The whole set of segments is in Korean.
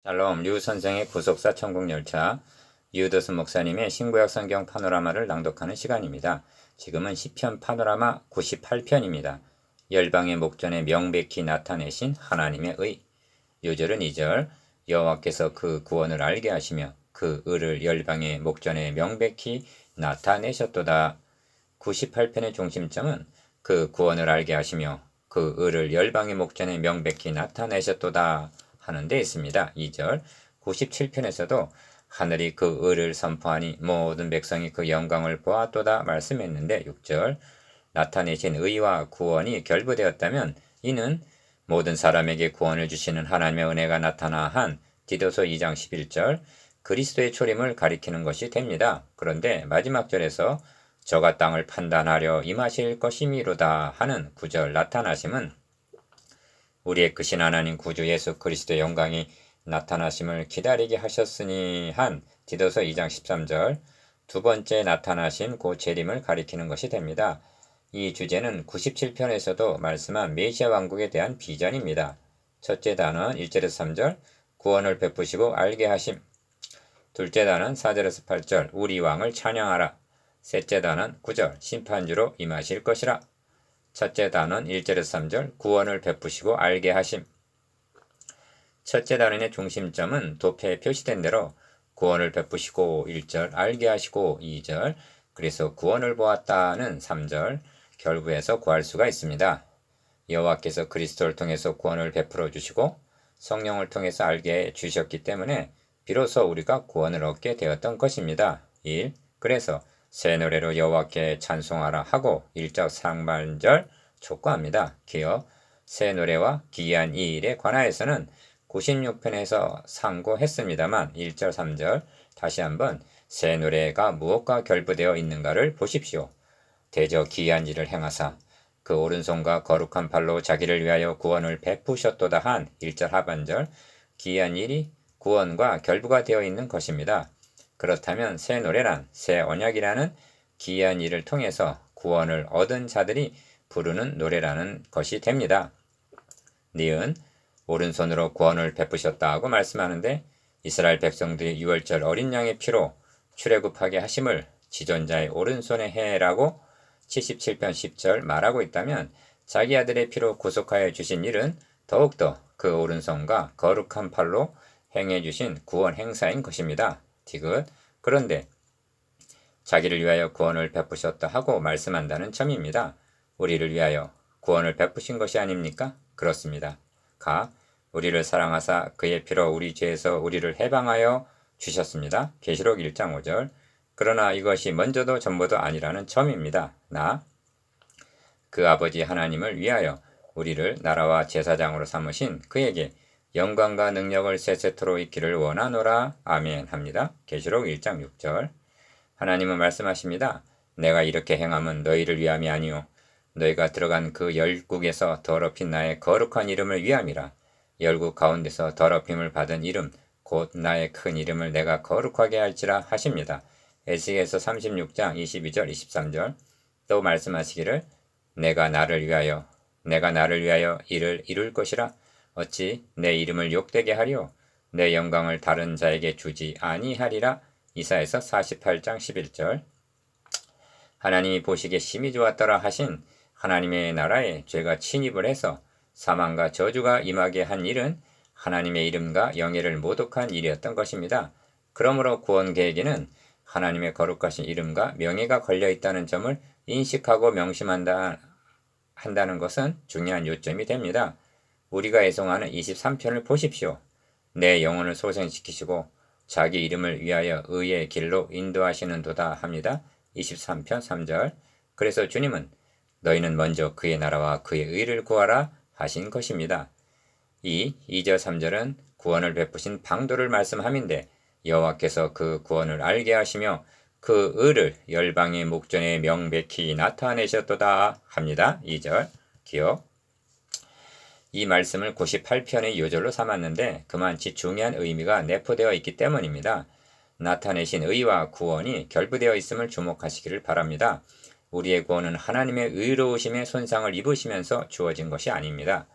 샬롬 류 선생의 구속사 천국열차 유더스 목사님의 신구약 성경 파노라마를 낭독하는 시간입니다. 지금은 시편 파노라마 98편입니다. 열방의 목전에 명백히 나타내신 하나님의 의. 요절은 2절 여호와께서 그 구원을 알게 하시며 그 의를 열방의 목전에 명백히 나타내셨도다. 98편의 중심점은 그 구원을 알게 하시며 그 의를 열방의 목전에 명백히 나타내셨도다 하는 데 있습니다. 2절 97편에서도 하늘이 그 의를 선포하니 모든 백성이 그 영광을 보았도다 말씀했는데 6절 나타내신 의와 구원이 결부되었다면 이는 모든 사람에게 구원을 주시는 하나님의 은혜가 나타나 한 디도서 2장 11절 그리스도의 초림을 가리키는 것이 됩니다. 그런데 마지막 절에서 저가 땅을 판단하려 임하실 것이미로다 하는 9절 나타나심은 우리의 크신 하나님 구주 예수 그리스도의 영광이 나타나심을 기다리게 하셨으니 한 디도서 2장 13절 두 번째 나타나신 그 재림을 가리키는 것이 됩니다. 이 주제는 97편에서도 말씀한 메시아 왕국에 대한 비전입니다. 첫째 단어는 1절에서 3절 구원을 베푸시고 알게 하심. 둘째 단어는 4절에서 8절 우리 왕을 찬양하라. 셋째 단어는 9절 심판주로 임하실 것이라. 첫째 단어는 1절에서 3절 구원을 베푸시고 알게 하심. 첫째 단원의 중심점은 도표에 표시된 대로 구원을 베푸시고 1절 알게 하시고 2절 그래서 구원을 보았다는 3절 결부에서 구할 수가 있습니다. 여호와께서 그리스도를 통해서 구원을 베풀어 주시고 성령을 통해서 알게 주셨기 때문에 비로소 우리가 구원을 얻게 되었던 것입니다. 1. 그래서 새 노래로 여호와께 찬송하라 하고 1절 상반절 촉구합니다. 기어 새 노래와 기이한 이 일에 관하여서는 96편에서 상고했습니다만 1절 3절 다시 한번 새 노래가 무엇과 결부되어 있는가를 보십시오. 대저 기이한 일을 행하사 그 오른손과 거룩한 팔로 자기를 위하여 구원을 베푸셨도다 한 1절 하반절 기이한 일이 구원과 결부가 되어 있는 것입니다. 그렇다면 새 노래란 새 언약이라는 기이한 일을 통해서 구원을 얻은 자들이 부르는 노래라는 것이 됩니다. 니은 오른손으로 구원을 베푸셨다고 말씀하는데 이스라엘 백성들이 유월절 어린 양의 피로 출애굽하게 하심을 지존자의 오른손에 해라고 77편 10절 말하고 있다면 자기 아들의 피로 구속하여 주신 일은 더욱더 그 오른손과 거룩한 팔로 행해 주신 구원 행사인 것입니다. 디귿 그런데 자기를 위하여 구원을 베푸셨다 하고 말씀한다는 점입니다. 우리를 위하여 구원을 베푸신 것이 아닙니까? 그렇습니다. 가 우리를 사랑하사 그의 피로 우리 죄에서 우리를 해방하여 주셨습니다. 계시록 1장 5절 그러나 이것이 먼저도 전부도 아니라는 점입니다. 나 그 아버지 하나님을 위하여 우리를 나라와 제사장으로 삼으신 그에게 영광과 능력을 세세토록 있기를 원하노라. 아멘 합니다. 계시록 1장 6절 하나님은 말씀하십니다. 내가 이렇게 행함은 너희를 위함이 아니오 너희가 들어간 그 열국에서 더럽힌 나의 거룩한 이름을 위함이라. 열국 가운데서 더럽힘을 받은 이름 곧 나의 큰 이름을 내가 거룩하게 할지라 하십니다. 에스겔서 36장 22절 23절 또 말씀하시기를 내가 나를 위하여 이를 이룰 것이라. 어찌 내 이름을 욕되게 하리오 내 영광을 다른 자에게 주지 아니하리라. 이사야서 48장 11절 하나님이 보시기에 심히 좋았더라 하신 하나님의 나라에 죄가 침입을 해서 사망과 저주가 임하게 한 일은 하나님의 이름과 영예를 모독한 일이었던 것입니다. 그러므로 구원 계획에는 하나님의 거룩하신 이름과 명예가 걸려 있다는 점을 인식하고 명심한다는 것은 중요한 요점이 됩니다. 우리가 애송하는 23편을 보십시오. 내 영혼을 소생시키시고 자기 이름을 위하여 의의 길로 인도하시는 도다 합니다. 23편 3절 그래서 주님은 너희는 먼저 그의 나라와 그의 의를 구하라 하신 것입니다. 2절 3절은 구원을 베푸신 방도를 말씀함인데 여호와께서 그 구원을 알게 하시며 그 의를 열방의 목전에 명백히 나타내셨도다 합니다. 2절 기억 이 말씀을 98편의 요절로 삼았는데 그만치 중요한 의미가 내포되어 있기 때문입니다. 나타내신 의와 구원이 결부되어 있음을 주목하시기를 바랍니다. 우리의 구원은 하나님의 의로우심의 손상을 입으시면서 주어진 것이 아닙니다.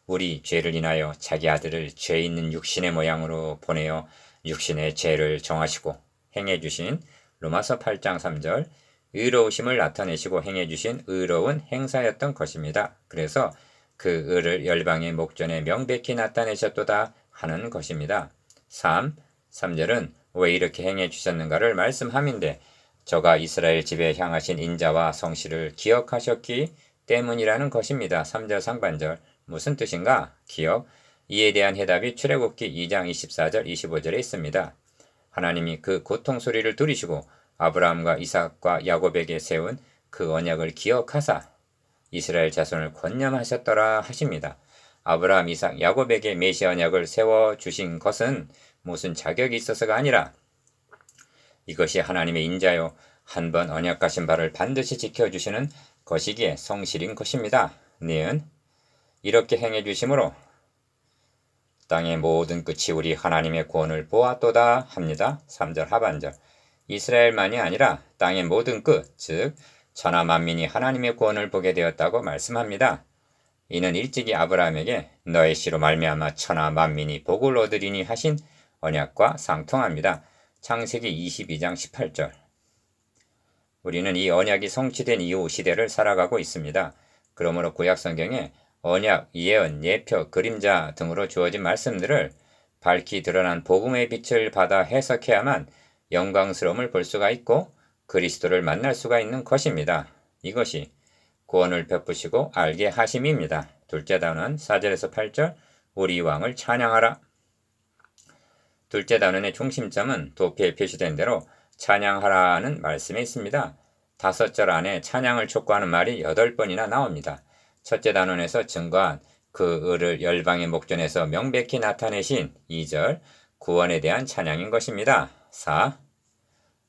우리 죄를 인하여 자기 아들을 죄 있는 육신의 모양으로 보내어 육신의 죄를 정하시고 행해주신 로마서 8장 3절 의로우심을 나타내시고 행해주신 의로운 행사였던 것입니다. 그래서 그 의를 열방의 목전에 명백히 나타내셨도다 하는 것입니다. 3절은 왜 이렇게 행해주셨는가를 말씀함인데 저가 이스라엘 집에 향하신 인자와 성실을 기억하셨기 때문이라는 것입니다. 3절 상반절 무슨 뜻인가? 기억. 이에 대한 해답이 출애굽기 2장 24절 25절에 있습니다. 하나님이 그 고통 소리를 들으시고 아브라함과 이삭과 야곱에게 세운 그 언약을 기억하사 이스라엘 자손을 권념하셨더라 하십니다. 아브라함, 이삭, 야곱에게 메시 언약을 세워주신 것은 무슨 자격이 있어서가 아니라 이것이 하나님의 인자요 한 번 언약하신 바를 반드시 지켜주시는 것이기에 성실인 것입니다. 니은 이렇게 행해주심으로 땅의 모든 끝이 우리 하나님의 구원을 보았도다 합니다. 3절 하반절 이스라엘만이 아니라 땅의 모든 끝, 즉 천하 만민이 하나님의 구원을 보게 되었다고 말씀합니다. 이는 일찍이 아브라함에게 너의 씨로 말미암아 천하 만민이 복을 얻으리니 하신 언약과 상통합니다. 창세기 22장 18절 우리는 이 언약이 성취된 이후 시대를 살아가고 있습니다. 그러므로 구약성경에 언약, 예언, 예표, 그림자 등으로 주어진 말씀들을 밝히 드러난 복음의 빛을 받아 해석해야만 영광스러움을 볼 수가 있고 그리스도를 만날 수가 있는 것입니다. 이것이 구원을 베푸시고 알게 하심입니다. 둘째 단원 4절에서 8절 우리 왕을 찬양하라. 둘째 단원의 중심점은 도표에 표시된 대로 찬양하라는 말씀에 있습니다. 5절 안에 찬양을 촉구하는 말이 8번이나 나옵니다. 첫째 단원에서 증거한 그 의를 열방의 목전에서 명백히 나타내신 2절 구원에 대한 찬양인 것입니다. 4.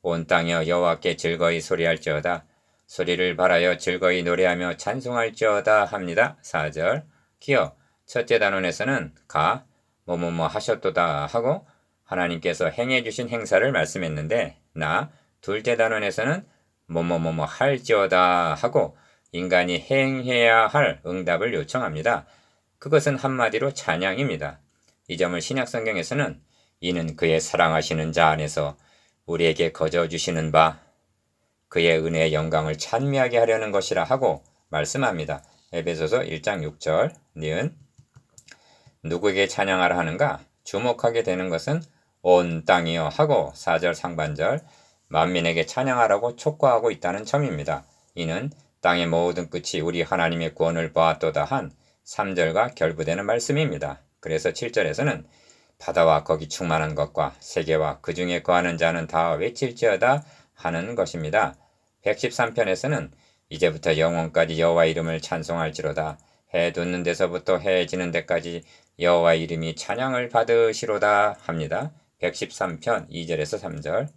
온 땅이여 여호와께 즐거이 소리할지어다. 소리를 발하여 즐거이 노래하며 찬송할지어다 합니다. 4절 기어 첫째 단원에서는 가 뭐뭐뭐 하셨도다 하고 하나님께서 행해주신 행사를 말씀했는데 나 둘째 단원에서는 뭐뭐뭐뭐 할지어다 하고 인간이 행해야 할 응답을 요청합니다. 그것은 한마디로 찬양입니다. 이 점을 신약성경에서는 이는 그의 사랑하시는 자 안에서 우리에게 거저 주시는 바 그의 은혜의 영광을 찬미하게 하려는 것이라 하고 말씀합니다. 에베소서 1장 6절 니은 누구에게 찬양하라 하는가? 주목하게 되는 것은 온 땅이여 하고 4절 상반절 만민에게 찬양하라고 촉구하고 있다는 점입니다. 이는 땅의 모든 끝이 우리 하나님의 구원을 보았도다 한 3절과 결부되는 말씀입니다. 그래서 7절에서는 바다와 거기 충만한 것과 세계와 그 중에 거하는 자는 다 외칠지어다 하는 것입니다. 113편에서는 이제부터 영원까지 여호와 이름을 찬송할지로다. 해 돋는 데서부터 해 지는 데까지 여호와 이름이 찬양을 받으시로다 합니다. 113편 2절에서 3절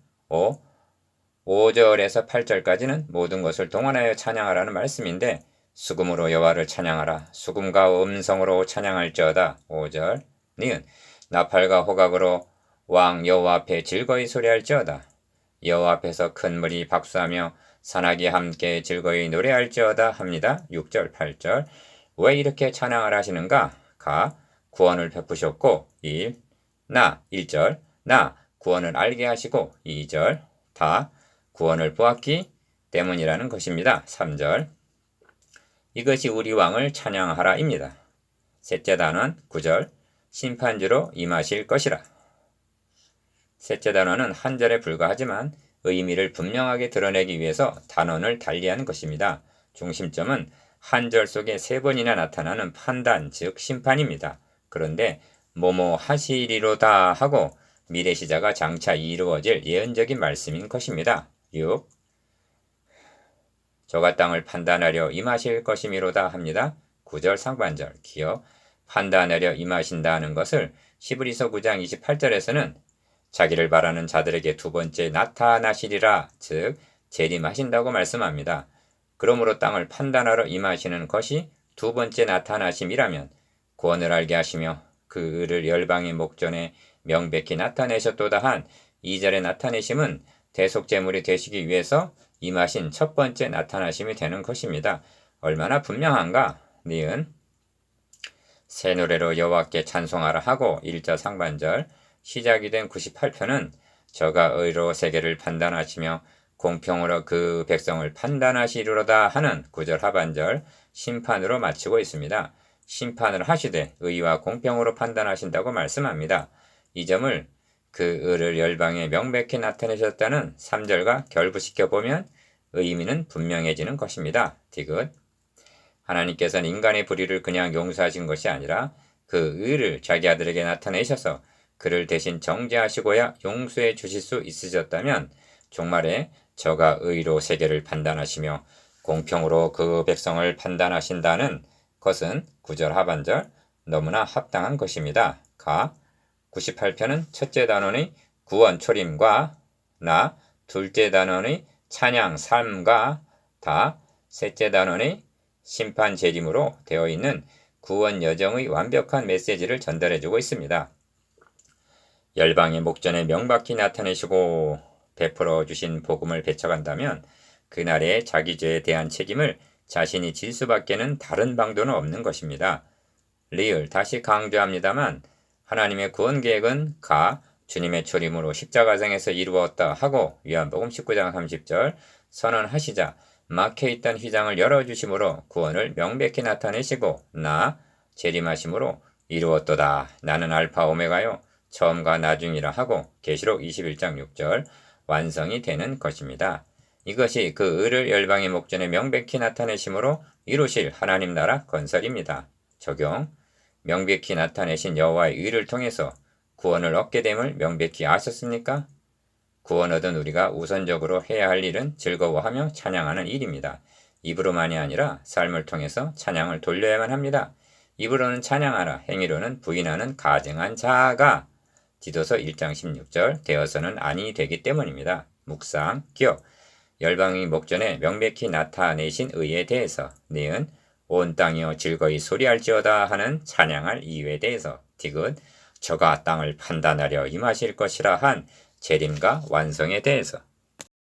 5절에서 8절까지는 모든 것을 동원하여 찬양하라는 말씀인데 수금으로 여호와를 찬양하라. 수금과 음성으로 찬양할지어다. 5절 니은 나팔과 호각으로 왕 여호와 앞에 즐거이 소리할지어다. 여호와 앞에서 큰 물이 박수하며 산악이 함께 즐거이 노래할지어다 합니다. 6절 8절 왜 이렇게 찬양을 하시는가? 가 구원을 베푸셨고 1절 나 구원을 알게 하시고 2절 다 구원을 보았기 때문이라는 것입니다. 3절 이것이 우리 왕을 찬양하라입니다. 셋째 단원 9절 심판주로 임하실 것이라. 셋째 단원은 한 절에 불과하지만 의미를 분명하게 드러내기 위해서 단원을 달리하는 것입니다. 중심점은 한 절 속에 3번이나 나타나는 판단, 즉 심판입니다. 그런데 뭐뭐 하시리로다 하고 미래 시자가 장차 이루어질 예언적인 말씀인 것입니다. 6. 저가 땅을 판단하려 임하실 것이미로다 합니다. 9절 상반절 기어 판단하려 임하신다는 것을 히브리서 9장 28절에서는 자기를 바라는 자들에게 두 번째 나타나시리라, 즉 재림하신다고 말씀합니다. 그러므로 땅을 판단하러 임하시는 것이 두 번째 나타나심이라면 구원을 알게 하시며 그 의를 열방의 목전에 명백히 나타내셨도다 한 2절의 나타내심은 대속제물이 되시기 위해서 임하신 첫 번째 나타나심이 되는 것입니다. 얼마나 분명한가? 니은 새 노래로 여호와께 찬송하라 하고 1절 상반절 시작이 된 98편은 저가 의로 세계를 판단하시며 공평으로 그 백성을 판단하시리로다 하는 9절 하반절 심판으로 마치고 있습니다. 심판을 하시되 의와 공평으로 판단하신다고 말씀합니다. 이 점을 그 의를 열방에 명백히 나타내셨다는 3절과 결부시켜보면 의미는 분명해지는 것입니다. 디귿. 하나님께서는 인간의 불의를 그냥 용서하신 것이 아니라 그 의를 자기 아들에게 나타내셔서 그를 대신 정죄하시고야 용서해 주실 수 있으셨다면 종말에 저가 의로 세계를 판단하시며 공평으로 그 백성을 판단하신다는 것은 9절 하반절 너무나 합당한 것입니다. 가 98편은 첫째 단원의 구원 초림과 나 둘째 단원의 찬양 삶과 다 셋째 단원의 심판 재림으로 되어 있는 구원 여정의 완벽한 메시지를 전달해주고 있습니다. 열방의 목전에 명백히 나타내시고 베풀어 주신 복음을 배척한다면 그날의 자기 죄에 대한 책임을 자신이 질 수밖에는 다른 방도는 없는 것입니다. 리을 다시 강조합니다만 하나님의 구원 계획은 가 주님의 초림으로 십자가상에서 이루었다 하고 요한복음 19장 30절 선언하시자 막혀있던 휘장을 열어주심으로 구원을 명백히 나타내시고 나 재림하심으로 이루었도다. 나는 알파 오메가요 처음과 나중이라 하고 계시록 21장 6절 완성이 되는 것입니다. 이것이 그 의를 열방의 목전에 명백히 나타내심으로 이루실 하나님 나라 건설입니다. 적용. 명백히 나타내신 여호와의 의를 통해서 구원을 얻게 됨을 명백히 아셨습니까? 구원 얻은 우리가 우선적으로 해야 할 일은 즐거워하며 찬양하는 일입니다. 입으로만이 아니라 삶을 통해서 찬양을 돌려야만 합니다. 입으로는 찬양하라, 행위로는 부인하는 가증한 자아가 디도서 1장 16절 되어서는 아니 되기 때문입니다. 묵상, 기억, 열방의 목전에 명백히 나타내신 의에 대해서 니은 온 땅이여 즐거이 소리할지어다 하는 찬양할 이유에 대해서 디귿 저가 땅을 판단하려 임하실 것이라 한 재림과 완성에 대해서